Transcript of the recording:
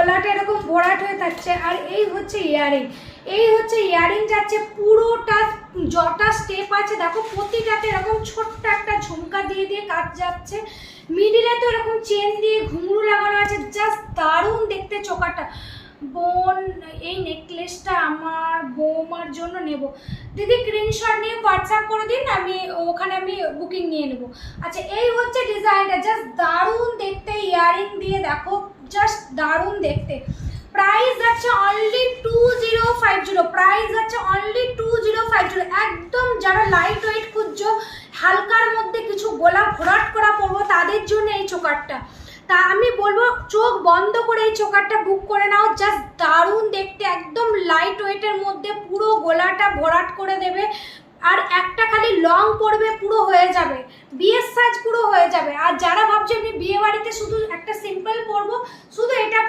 গলাটা এরকম ভরাট হয়ে থাকছে। আর এই হচ্ছে ইয়ারিং, এই হচ্ছে ইয়ারিং যাচ্ছে পুরোটা, যটা স্টেপ আছে দেখো প্রতিটাতে এরকম ছোট্ট একটা ঝুমকা দিয়ে দিয়ে কাজ যাচ্ছে। মিডিলে তো এরকম চেন দিয়ে ঘুঙরু লাগানো আছে, জাস্ট দারুণ দেখতে চোকারটা। বোন এই নেকলেসটা আমার বৌমার জন্য নেব। দিদি স্ক্রিনশট নিয়ে হোয়াটসঅ্যাপ করে দিন, আমি ওখানে আমি বুকিং নিয়ে নেব। আচ্ছা এই হচ্ছে ডিজাইনটা, জাস্ট দারুণ দেখতে, ইয়ারিং দিয়ে দেখো জাস্ট দারুণ দেখতে। প্রাইস যাচ্ছে অনলি 2050, প্রাইস যাচ্ছে অনলি 2050। একদম যারা লাইট ওয়েট খুঁজছো, হালকার মধ্যে কিছু গোলা ভরাট করা পরবো, তাদের জন্য এই চোকারটা। তা আমি বলবো চোখ বন্ধ করে এই চোকারটা বুক করে নাও, জাস্ট দারুণ দেখতে, একদম লাইট ওয়েটের মধ্যে পুরো গোলাটা ভরাট করে দেবে। আর একটা খালি লং পরবে পুরো হয়ে যাবে, বিয়ের সাজ পুরো হয়ে যাবে। আর যারা ভাবছে আমি বিয়ে বাড়িতে শুধু একটা সিম্পল পরবো, শুধু এটা